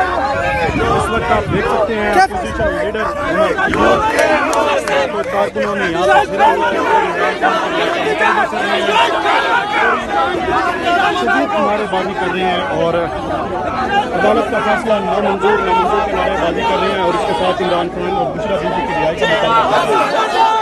इस वक्त आप देख सकते हैं अपोजिशन लीडर कारकुनों ने यहाँ नारेबाजी कर रहे हैं और अदालत का फैसला नामंजूर के नारेबाजी कर रहे हैं और इसके साथ इमरान खान और बुशरा बीबी की रिहाई का मुतालबा कर रहे हैं।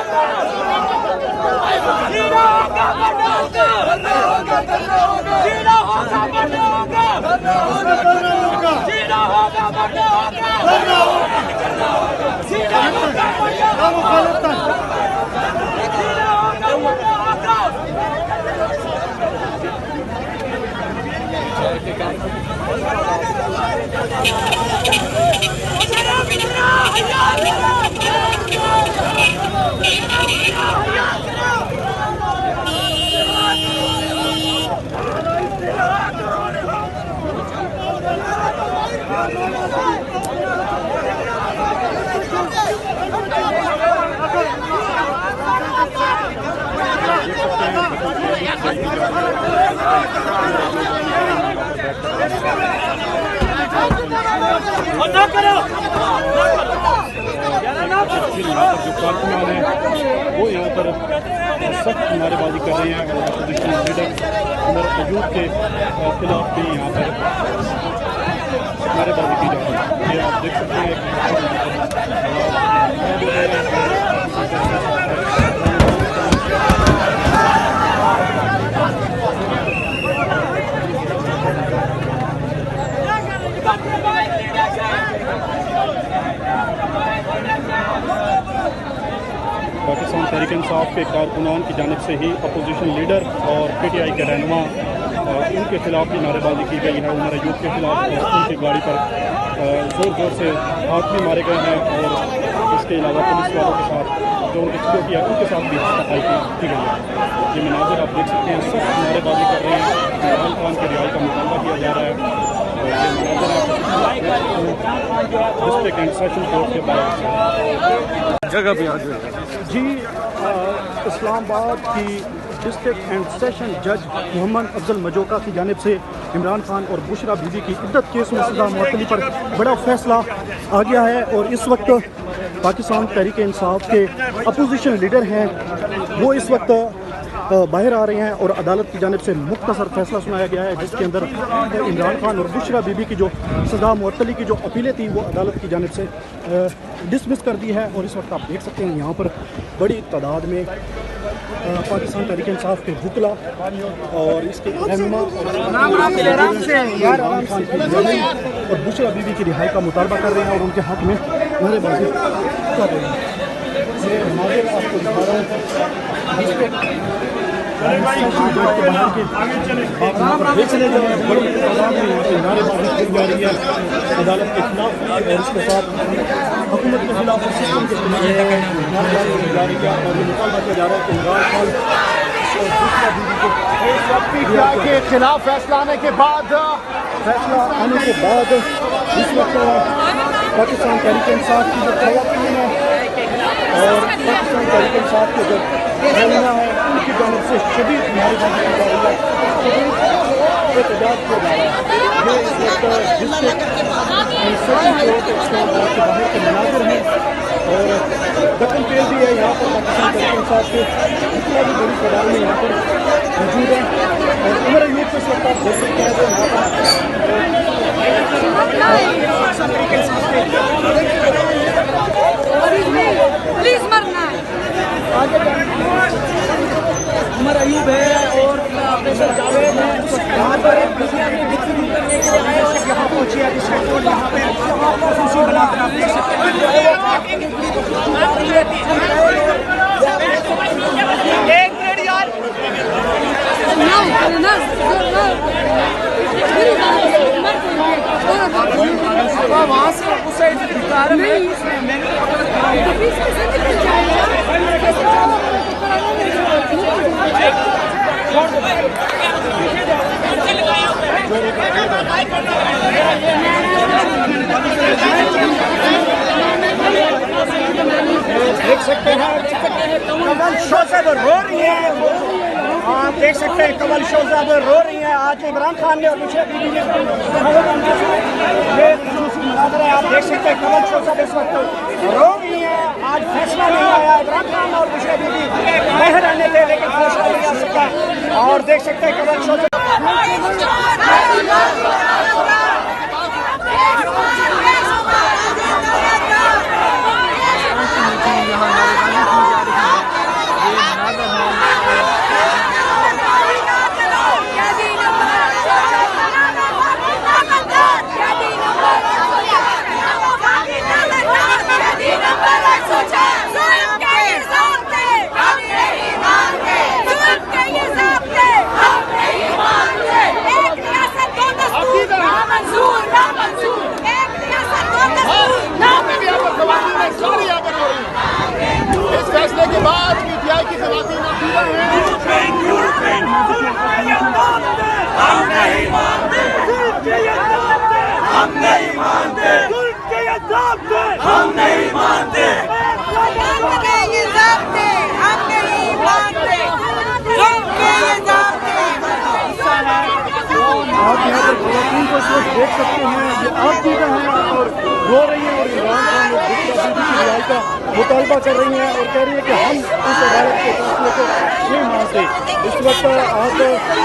जो कारकुनान हैं वो यहाँ पर सख्त नारेबाजी कर रहे हैं और अपोजिशन लीडर उमर अयूब के खिलाफ भी यहाँ पर नारेबाजी की जा रही है। ये आप देख सकते हैं पाकिस्तान तहरीक इंसाफ के कारकुनान की जानिब से ही अपोजिशन लीडर और PTI के रहनुमा उनके खिलाफ भी नारेबाजी की गई है। उमर अयूब के खिलाफ उनकी गाड़ी पर ज़ोर ज़ोर से हाथ भी मारे गए हैं और इसके अलावा पुलिस वालों के साथ जो उनकी सिक्योरिटी है उनके साथ भी सफाई की गई है। ये मनाज़िर आप देख सकते हैं, सख्त नारेबाजी कर रहे हैं। इमरान खान की रिहाई का मुतालबा किया जा रहा है। डिस्ट्रिक्ट एंड सेशन कोर्ट के बाद जगह भी आ गई जी। इस्लामाबाद की डिस्ट्रिक्ट एंड सेशन जज मोहम्मद अफजल मजोका की जानिब से इमरान खान और बुशरा बीबी की इद्दत केस में सजा मुअत्तली पर बड़ा फैसला आ गया है और इस वक्त पाकिस्तान तहरीक इंसाफ के अपोजिशन लीडर हैं वो इस वक्त बाहर आ रहे हैं और अदालत की जानिब से मुख्तसर फैसला सुनाया गया है जिसके अंदर इमरान खान और बुशरा बीबी की जो सजा मुअत्तली की जो अपीलें थी वो अदालत की जानिब से डिसमिस कर दी है। और इस वक्त आप देख सकते हैं यहाँ पर बड़ी तादाद में पाकिस्तान तहरीक इंसाफ के वकला और इसके रहनुमा और बुशरा बीबी की रिहाई का मुतालबा कर रहे हैं और उनके हक में नारेबाजी कर रहे हैं। ये नाज़िर आपको दिखा रहा हूँ नारेबाजी की जा रही है अदालत के खिलाफ और इसके साथ हुकूमत के खिलाफ सिस्टम के नारेबाजी की जा रही है और ये मुतालबा किया जा रहा है कि इमरान खान के खिलाफ फैसला आने के बाद इस वक्त पाकिस्तान तहरीक इंसाफ की जो खवातीन है और पाकिस्तान तहरीक इंसाफ के जो रहनुमा है उनकी जानिब से शदीद नारेबाजी की जा रही है, एहतजाज किया जा रहा है। ये इस वक्त डिस्ट्रिक्ट सेशन कोर्ट इस्लामाबाद के बाहर के मनाज़िर हैं और दक्कन तेल भी है यहाँ पर पाकिस्तान तहरीक इंसाफ के जितना भी बड़ी तादाद में यहाँ पर मौजूद है और उमर अयूब के साथ आप देख सकते हैं जो यहाँ पर प्लीज मरना उमर अयूब है और प्रोफेसर जावेद है यहाँ पर करने के लिए आए और यहाँ पहुँचे हैं जिसका कोड यहाँ पे खुशी बनाकर आप देख सकते हैं। एक मिनट यार वहाँ से उस साइड से दिखा रहे हैं देख सकते हैं कमल शोज़ब रो रही है। आप देख सकते हैं कमल शोज़ब रो रही है। आज इमरान खान ने और बुशरा बीबी ने सकते हैं कमल शोसद इस वक्त रो रही है। आज फैसला नहीं आया, इमरान खान और बुशरा बीबी बह रहने थे लेकिन फैसला नहीं आ सका। और देख सकते हैं कमल शोसद आप यहाँ पर खवातीन को इस वक्त देख सकते हैं, ये आप चीज़ें हैं और रो रही हैं और इमरान खान और बुशरा बीबी की रिहाई का मुतालबा कर रही हैं और कह रही है कि हम इस अदालत के फैसले को नहीं मानते। इस वक्त आप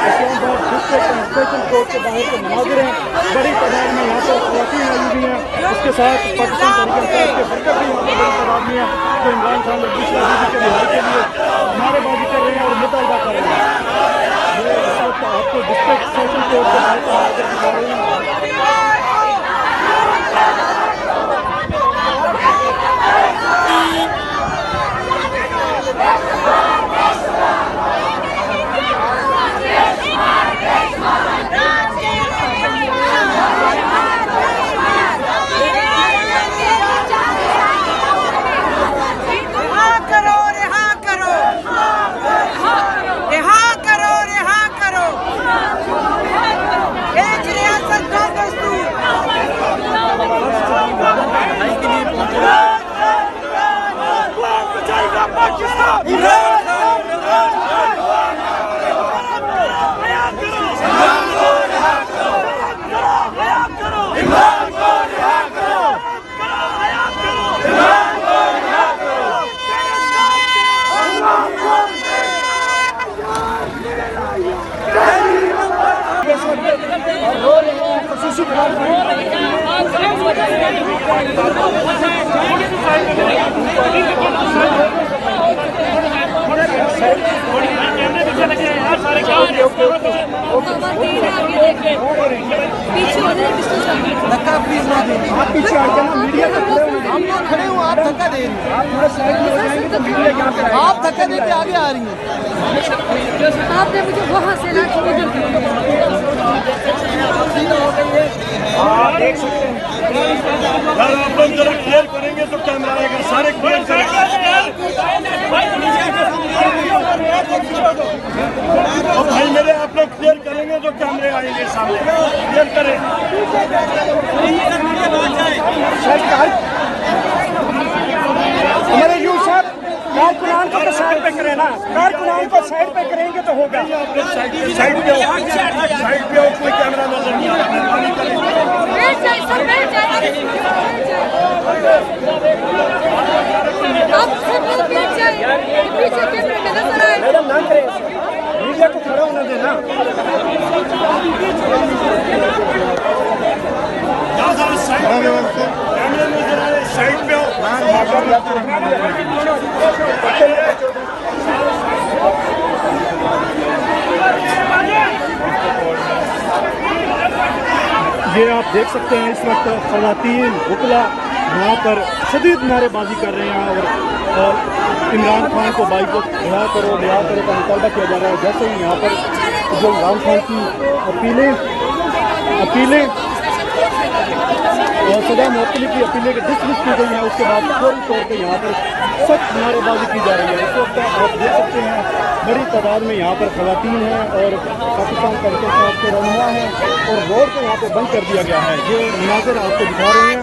Islamabad district and special court के बाहर के मुनाजिर हैं, बड़ी तादाद में यहाँ पर खवातीन आई हुई हैं, उसके साथ पाकिस्तान तहरीक इंसाफ के वर्कर भी यहाँ पर बड़ी तादाद में हैं जो इमरान खान और बुशरा बीबी के रिहाई के लिए नारेबाजी कर रहे हैं और मुतालबा कर रहे हैं। इस वक्त आपको डिस्ट्रिक्ट सेशन कोर्ट के बाहर का नजर दिखा रहे हैं। धक्का प्लीज ना दे, आप पीछे आ जाना, मीडिया पे खड़े हुए हम लोग खड़े हो, आप धक्का दे रही हैं, आप थोड़ा साइड में हो जाएंगे तो मीडिया क्या करेगा? आप धक्का दे के आगे आ रही हैं। आपने मुझे वहाँ से लाके इधर आप देख सकते हैं यार आप लोग जरा क्लियर करेंगे तो कैमरा आएगा, सारे क्लियर करेंगे। भाई मेरे आप लोग क्लियर करेंगे तो कैमरे आएंगे सामने, क्लियर करें। हमारे यू साहब कारकुनान को तो साइड पे करें ना, कारकुनान को साइड पे करेंगे तो होगा। आप लोग साइड पे हो, साइड पे हो, कोई कैमरा नजर नहीं आ रहा। बैठ जाए सब, बैठ जाए आप सब लोग बैठ जाए, पीछे कैमरे में नजर आए। मैडम ना करें, मीडिया को खड़ा होने देना। कैमरे में जरा साइड पे हो। ये आप देख सकते हैं इस वक्त खवातीन वकला यहाँ पर शदीद नारेबाजी कर रहे हैं और इमरान खान को बाइक को रिहा करो का मुतालबा किया जा रहा है। जैसे ही यहाँ पर जो इमरान खान की अपीलें और सजा मुअत्तली की अपीलें डिसमिस की गई हैं, उसके बाद फौरी तौर पर यहाँ पर सख्त नारेबाजी की जा रही है। इस वक्त आप देख सकते हैं बड़ी तादाद में यहाँ पर खवातीन हैं और पाकिस्तान तहरीक इंसाफ के रहनुमा हैं और रोड को यहाँ पर बंद कर दिया गया है। ये मुनाज़र आपको दिखा रहे हैं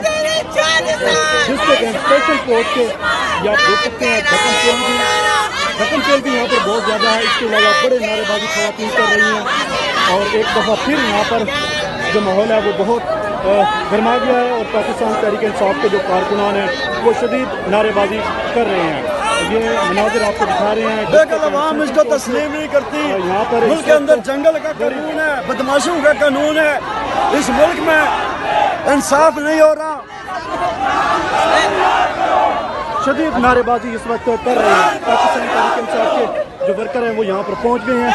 डिस्ट्रिक्ट एंड स्पेशल कोर्ट के, ये आप देख सकते हैं ढक्कन तेल भी यहाँ पर बहुत ज़्यादा है। इसके अलावा बड़े नारेबाजी खवातीन कर रही हैं और एक दफ़ा फिर यहाँ पर जो माहौल है वो बहुत गरमा गया है और पाकिस्तान तहरीक इंसाफ के जो कारकुनान हैं वो शदीद नारेबाजी कर रहे हैं। ये मनाजिर आपको दिखा रहे हैं। बिल्कुल अवाम इसको तस्लीम नहीं करती। यहाँ पर मुल्क के अंदर जंगल का कानून है, बदमाशों का कानून है। इस मुल्क में इंसाफ नहीं हो रहा। शदीद नारेबाजी इस वक्त कर रहे हैं। पाकिस्तान तहरीक इंसाफ के जो वर्कर हैं वो यहाँ पर पहुँच गए हैं।